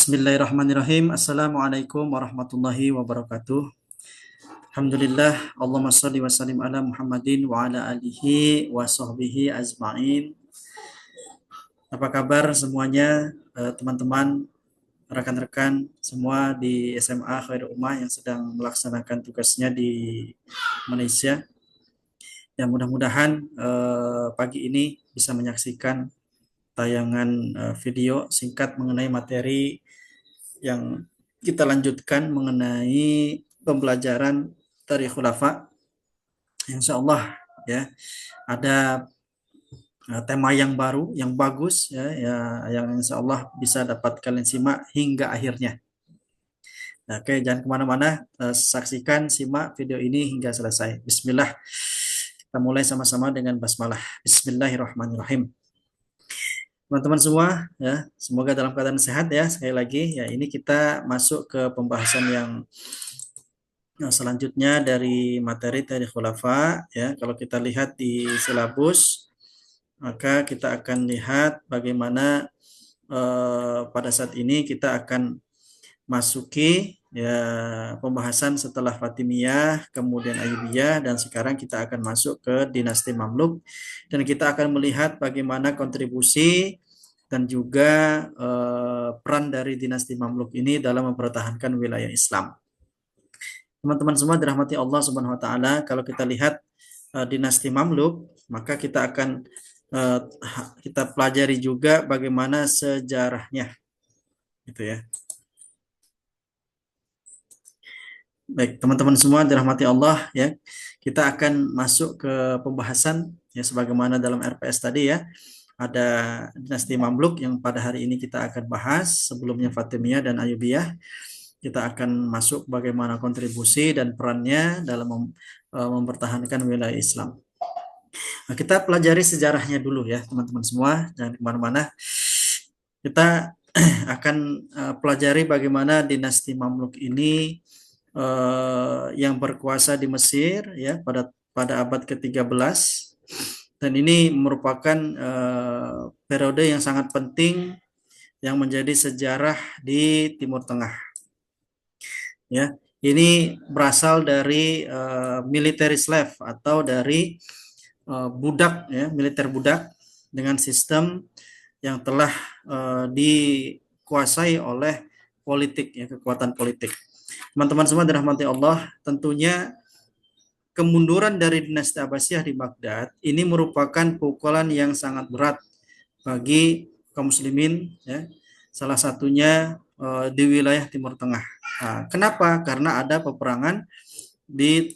Bismillahirrahmanirrahim. Assalamualaikum warahmatullahi wabarakatuh. Alhamdulillah, Allahumma salli wa sallim ala Muhammadin wa ala alihi wa sahbihi ajma'in. Apa kabar semuanya, teman-teman, rekan-rekan semua di SMA Khairul Ummah yang sedang melaksanakan tugasnya di Malaysia. Yang mudah-mudahan pagi ini bisa menyaksikan tayangan video singkat mengenai materi yang kita lanjutkan mengenai pembelajaran Tarikh Khulafa. Insya Allah ya ada tema yang baru, yang bagus yang insya Allah bisa dapat kalian simak hingga akhirnya. Nah, oke, jangan kemana-mana, saksikan, simak video ini hingga selesai. Bismillah, kita mulai sama-sama dengan basmalah. Bismillahirrahmanirrahim. Teman-teman semua, ya, semoga dalam keadaan sehat ya. Sekali lagi, ya ini kita masuk ke pembahasan yang selanjutnya dari materi Tarikh Khulafa. Ya, kalau kita lihat di silabus, maka kita akan lihat bagaimana pada saat ini kita akan masuki ya pembahasan setelah Fatimiyah, kemudian Ayyubiyah, dan sekarang kita akan masuk ke dinasti Mamluk, dan kita akan melihat bagaimana kontribusi dan juga peran dari dinasti Mamluk ini dalam mempertahankan wilayah Islam. Teman-teman semua dirahmati Allah Subhanahu wa taala, kalau kita lihat dinasti Mamluk, maka kita akan kita pelajari juga bagaimana sejarahnya. Gitu ya. Baik, teman-teman semua dirahmati Allah ya. Kita akan masuk ke pembahasan ya sebagaimana dalam RPS tadi ya. Ada dinasti Mamluk yang pada hari ini kita akan bahas, sebelumnya Fatimiyah dan Ayyubiyah. Kita akan masuk bagaimana kontribusi dan perannya dalam mempertahankan wilayah Islam. Nah, kita pelajari sejarahnya dulu ya teman-teman semua, jangan kemana-mana. Kita akan pelajari bagaimana dinasti Mamluk ini yang berkuasa di Mesir ya pada abad ke-13, dan ini merupakan periode yang sangat penting yang menjadi sejarah di Timur Tengah. Ya, ini berasal dari military slave atau dari budak ya, militer budak dengan sistem yang telah dikuasai oleh politik ya, kekuatan politik. Teman-teman semua dirahmati Allah, tentunya kemunduran dari dinasti Abbasiyah di Baghdad ini merupakan pukulan yang sangat berat bagi kaum muslimin ya. Salah satunya di wilayah Timur Tengah. Nah, kenapa? Karena ada peperangan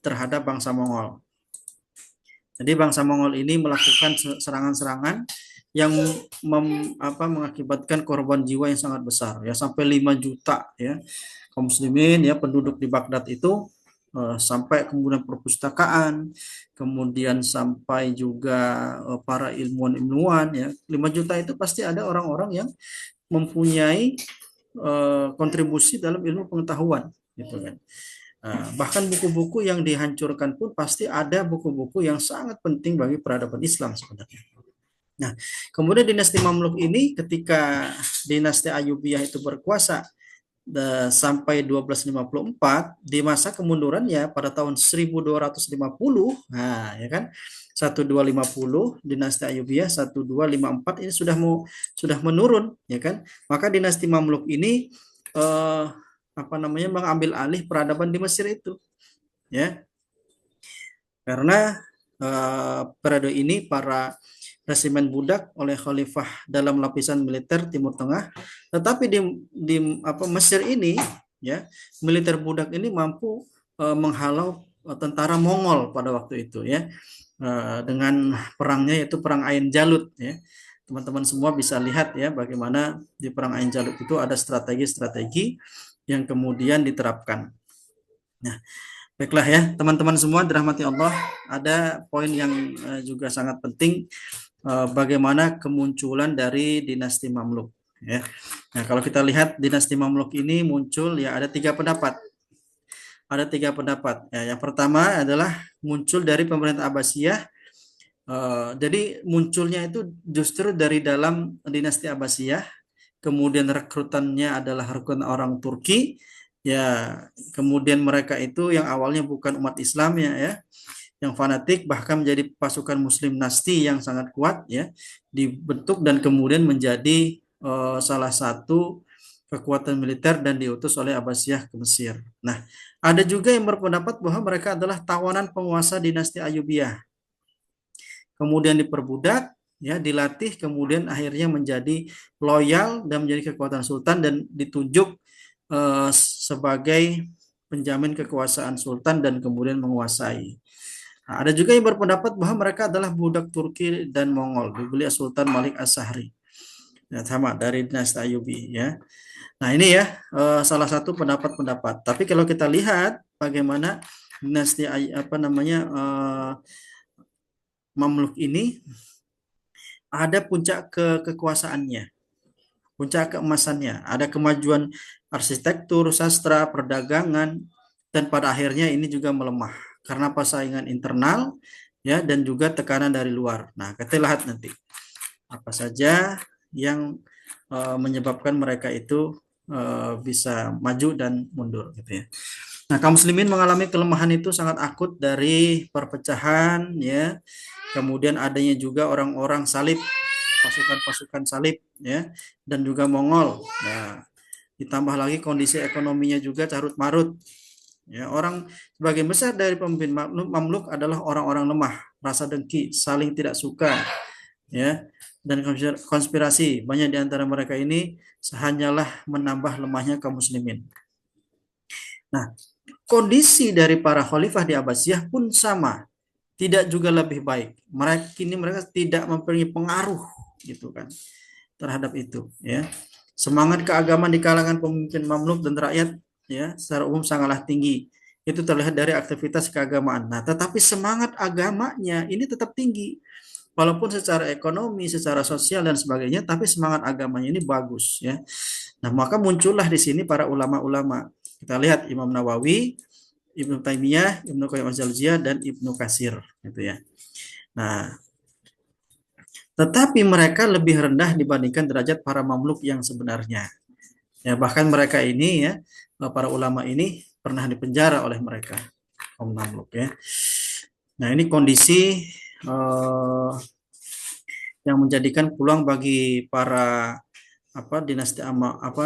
terhadap bangsa Mongol. Jadi bangsa Mongol ini melakukan serangan-serangan yang mengakibatkan korban jiwa yang sangat besar ya, sampai 5 juta ya kaum muslimin ya, penduduk di Baghdad itu, sampai kemudian perpustakaan, kemudian sampai juga para ilmuwan-ilmuwan ya. 5 juta itu pasti ada orang-orang yang mempunyai kontribusi dalam ilmu pengetahuan gitu kan. Bahkan buku-buku yang dihancurkan pun pasti ada buku-buku yang sangat penting bagi peradaban Islam sebenarnya. Nah, kemudian dinasti Mamluk ini ketika dinasti Ayyubiyah itu berkuasa sampai 1254, di masa kemundurannya pada tahun 1250, nah ya kan, 1250 dinasti Ayyubiyah, 1254 ini sudah menurun ya kan. Maka dinasti Mamluk ini mengambil alih peradaban di Mesir itu ya, karena periode ini para resimen budak oleh khalifah dalam lapisan militer Timur Tengah, tetapi di Mesir ini ya, militer budak ini mampu menghalau tentara Mongol pada waktu itu ya, dengan perangnya yaitu perang Ain Jalut ya. Teman-teman semua bisa lihat ya bagaimana di perang Ain Jalut itu ada strategi-strategi yang kemudian diterapkan. Nah, baiklah ya teman-teman semua dirahmati Allah, ada poin yang juga sangat penting, bagaimana kemunculan dari dinasti Mamluk ya. Nah, kalau kita lihat dinasti Mamluk ini muncul ya, ada tiga pendapat. Ya. Yang pertama adalah muncul dari pemerintah Abbasiyah. Jadi munculnya itu justru dari dalam dinasti Abbasiyah kemudian rekrutannya adalah rekrutan orang Turki, ya kemudian mereka itu yang awalnya bukan umat Islam ya, yang fanatik bahkan menjadi pasukan Muslim Nasti yang sangat kuat ya, dibentuk dan kemudian menjadi salah satu kekuatan militer dan diutus oleh Abbasiyah ke Mesir. Nah, ada juga yang berpendapat bahwa mereka adalah tawanan penguasa dinasti Ayyubiyah. Kemudian diperbudak, ya, dilatih, kemudian akhirnya menjadi loyal dan menjadi kekuatan sultan dan ditunjuk sebagai penjamin kekuasaan sultan dan kemudian menguasai. Nah, ada juga yang berpendapat bahwa mereka adalah budak Turki dan Mongol, dibeli Sultan Malik As-Sahri. Ya, sama dari dinasti Ayyubi ya. Nah, ini ya salah satu pendapat-pendapat. Tapi kalau kita lihat bagaimana dinasti apa namanya Mamluk ini ada puncak kekuasaannya, puncak keemasannya, ada kemajuan arsitektur, sastra, perdagangan, dan pada akhirnya ini juga melemah karena persaingan internal ya dan juga tekanan dari luar. Nah, kita lihat nanti apa saja yang menyebabkan mereka itu bisa maju dan mundur gitu ya. Nah, kaum muslimin mengalami kelemahan itu sangat akut dari perpecahan ya, kemudian adanya juga orang-orang salib, pasukan-pasukan salib ya, dan juga Mongol. Nah, ditambah lagi kondisi ekonominya juga carut marut. Ya, orang sebagian besar dari pemimpin Mamluk adalah orang-orang lemah, rasa dengki, saling tidak suka, ya, dan konspirasi. Banyak di antara mereka ini hanyalah menambah lemahnya kaum muslimin. Nah, kondisi dari para khalifah di Abbasiyah pun sama, tidak juga lebih baik. Mereka tidak mempunyai pengaruh gitu kan terhadap itu ya. Semangat keagamaan di kalangan pemimpin Mamluk dan rakyat ya secara umum sangatlah tinggi. Itu terlihat dari aktivitas keagamaan. Nah, tetapi semangat agamanya ini tetap tinggi. Walaupun secara ekonomi, secara sosial dan sebagainya, tapi semangat agamanya ini bagus ya. Nah, maka muncullah di sini para ulama-ulama. Kita lihat Imam Nawawi, Ibnu Taimiyah, Ibnu Qayyim al-Jauziyah dan Ibnu Katsir gitu ya. Nah, tetapi mereka lebih rendah dibandingkan derajat para mamluk yang sebenarnya. Ya, bahkan mereka ini ya, para ulama ini pernah dipenjara oleh mereka, kaum mamluk ya. Nah, ini kondisi yang menjadikan peluang bagi para dinasti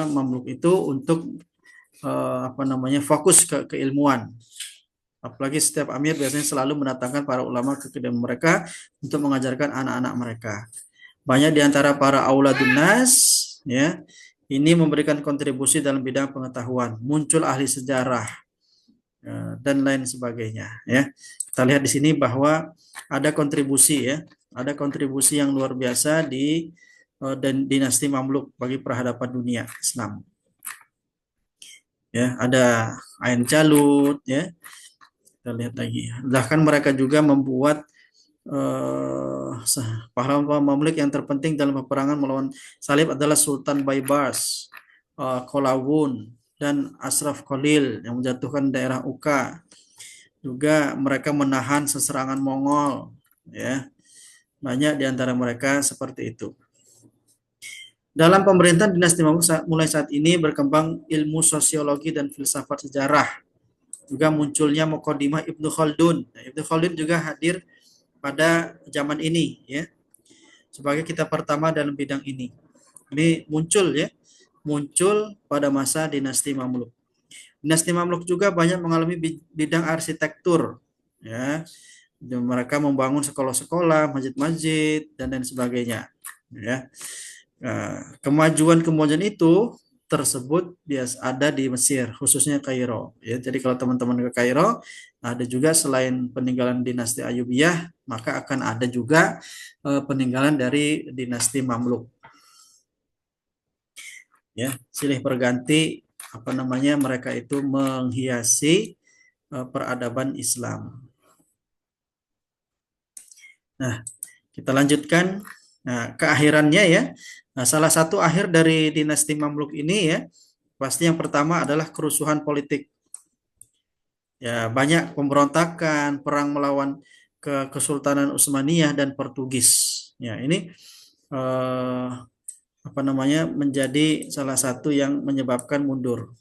mamluk itu untuk apa namanya fokus ke keilmuan. Apalagi setiap amir biasanya selalu mendatangkan para ulama ke kediaman mereka untuk mengajarkan anak-anak mereka. Banyak di antara para auladun nas ya, ini memberikan kontribusi dalam bidang pengetahuan, muncul ahli sejarah dan lain sebagainya ya. Kita lihat di sini bahwa ada kontribusi ya, ada kontribusi yang luar biasa di dan dinasti Mamluk bagi peradaban dunia Islam. Ya, ada Ain Jalut ya. Kita lihat lagi. Bahkan mereka juga membuat pahlawan Mamluk yang terpenting dalam peperangan melawan salib adalah Sultan Baibars, Kolawun, dan Ashraf Khalil yang menjatuhkan daerah Uka. Juga mereka menahan seserangan Mongol, ya. Banyak di antara mereka seperti itu. Dalam pemerintahan dinasti Mamluk mulai saat ini berkembang ilmu sosiologi dan filsafat sejarah. Juga munculnya Muqaddimah Ibnu Khaldun. Nah, Ibnu Khaldun juga hadir pada zaman ini ya sebagai kitab pertama dalam bidang ini. Ini muncul ya, muncul pada masa dinasti Mamluk. Dinasti Mamluk juga banyak mengalami bidang arsitektur ya. Mereka membangun sekolah-sekolah, masjid-masjid dan lain sebagainya ya. Kemajuan-kemajuan itu tersebut biasa ada di Mesir, khususnya Kairo. Ya, jadi kalau teman-teman ke Kairo, ada juga selain peninggalan dinasti Ayyubiyah, maka akan ada juga peninggalan dari dinasti Mamluk. Ya, silih berganti apa namanya mereka itu menghiasi peradaban Islam. Nah, kita lanjutkan. Nah, keakhirannya ya. Nah, salah satu akhir dari dinasti Mamluk ini ya, pasti yang pertama adalah kerusuhan politik. Ya, banyak pemberontakan, perang melawan Kesultanan Utsmaniyah dan Portugis. Ya, ini menjadi salah satu yang menyebabkan mundur.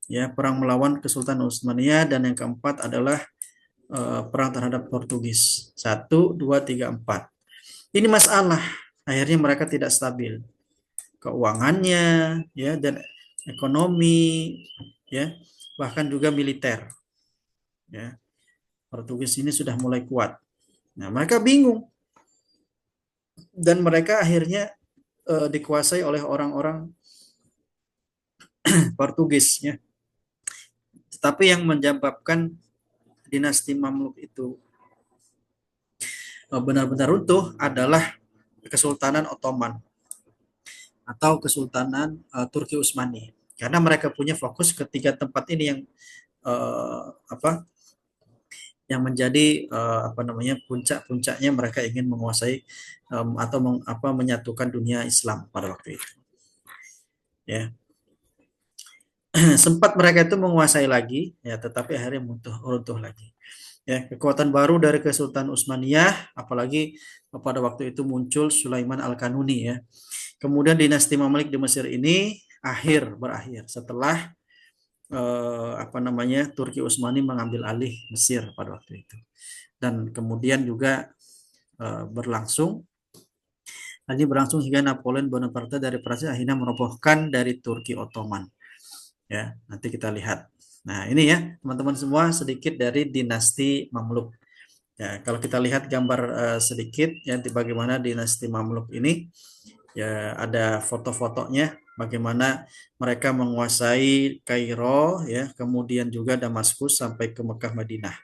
Ya, perang melawan Kesultanan Utsmaniyah, dan yang keempat adalah perang terhadap Portugis. 1, 2, 3, 4. Ini masalah. Akhirnya mereka tidak stabil. Keuangannya, ya, dan ekonomi, ya, bahkan juga militer. Ya, Portugis ini sudah mulai kuat. Nah, mereka bingung, dan mereka akhirnya dikuasai oleh orang-orang Portugis, ya. Tetapi yang menyebabkan dinasti Mamluk itu benar-benar runtuh adalah Kesultanan Ottoman atau Kesultanan Turki Utsmani, karena mereka punya fokus ketiga tempat ini yang uh, apa yang menjadi puncak-puncaknya mereka ingin menguasai atau menyatukan dunia Islam pada waktu itu, ya. Sempat mereka itu menguasai lagi, ya, tetapi akhirnya runtuh lagi. Ya, kekuatan baru dari Kesultanan Utsmaniyah, apalagi pada waktu itu muncul Sulaiman Al-Kanuni, ya. Kemudian dinasti Mamalik di Mesir ini berakhir setelah Turki Utsmani mengambil alih Mesir pada waktu itu. Dan kemudian juga berlangsung hingga Napoleon Bonaparte dari Prancis akhirnya merobohkan dari Turki Ottoman. Ya, nanti kita lihat. Nah, ini ya, teman-teman semua, sedikit dari dinasti Mamluk. Ya, kalau kita lihat gambar sedikit ya bagaimana dinasti Mamluk ini, ya, ada foto-fotonya bagaimana mereka menguasai Kairo, ya, kemudian juga Damaskus sampai ke Mekah Madinah.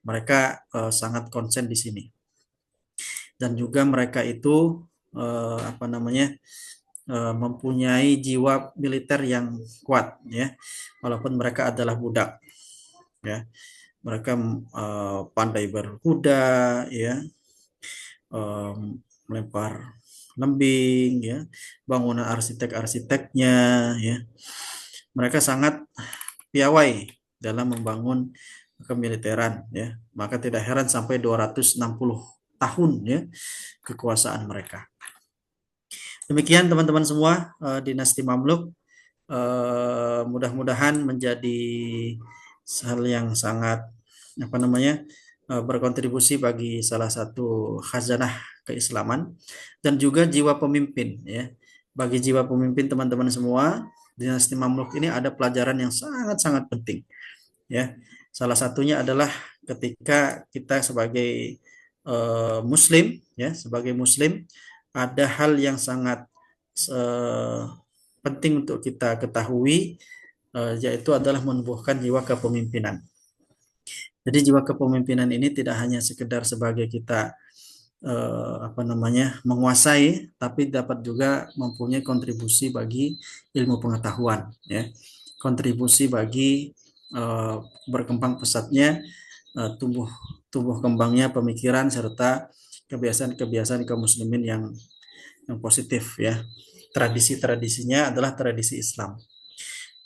Mereka sangat konsen di sini. Dan juga mereka itu mempunyai jiwa militer yang kuat, ya, walaupun mereka adalah budak, ya. Mereka pandai berkuda, ya, melempar lembing, ya, bangunan arsiteknya, ya. Mereka sangat piawai dalam membangun kemiliteran, ya. Maka tidak heran sampai 260 tahun, ya, kekuasaan mereka. Demikian teman-teman semua, dinasti Mamluk mudah-mudahan menjadi hal yang sangat berkontribusi bagi salah satu khazanah keislaman dan juga jiwa pemimpin, ya. Bagi jiwa pemimpin teman-teman semua, dinasti Mamluk ini ada pelajaran yang sangat-sangat penting, ya. Salah satunya adalah ketika kita sebagai muslim, ya, sebagai muslim ada hal yang sangat penting untuk kita ketahui, yaitu adalah menumbuhkan jiwa kepemimpinan. Jadi jiwa kepemimpinan ini tidak hanya sekedar sebagai kita menguasai, tapi dapat juga mempunyai kontribusi bagi ilmu pengetahuan, ya, kontribusi bagi berkembang pesatnya tumbuh kembangnya pemikiran serta kebiasaan-kebiasaan kaum muslimin yang positif, ya. Tradisi-tradisinya adalah tradisi Islam,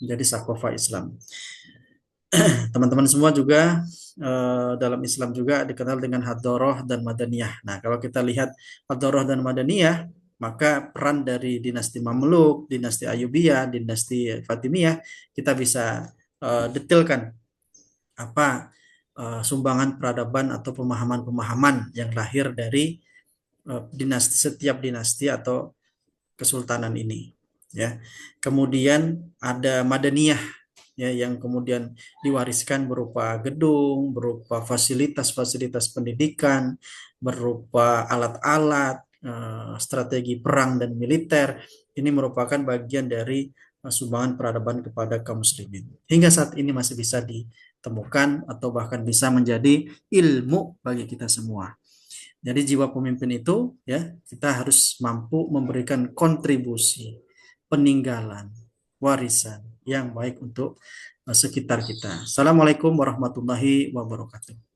menjadi sakofa Islam. Teman-teman semua juga dalam Islam juga dikenal dengan Hadoroh dan Madaniyah. Nah, kalau kita lihat Hadoroh dan Madaniyah, maka peran dari dinasti Mamluk, dinasti Ayyubiyah, dinasti Fatimiyah, kita bisa detailkan apa sumbangan peradaban atau pemahaman-pemahaman yang lahir dari setiap dinasti atau kesultanan ini, ya. Kemudian ada Madaniyah, ya, yang kemudian diwariskan berupa gedung, berupa fasilitas-fasilitas pendidikan, berupa alat-alat, strategi perang dan militer. Ini merupakan bagian dari sumbangan peradaban kepada kaum muslimin. Hingga saat ini masih bisa ditemukan atau bahkan bisa menjadi ilmu bagi kita semua. Jadi jiwa pemimpin itu, ya, kita harus mampu memberikan kontribusi, peninggalan, warisan yang baik untuk sekitar kita. Assalamualaikum warahmatullahi wabarakatuh.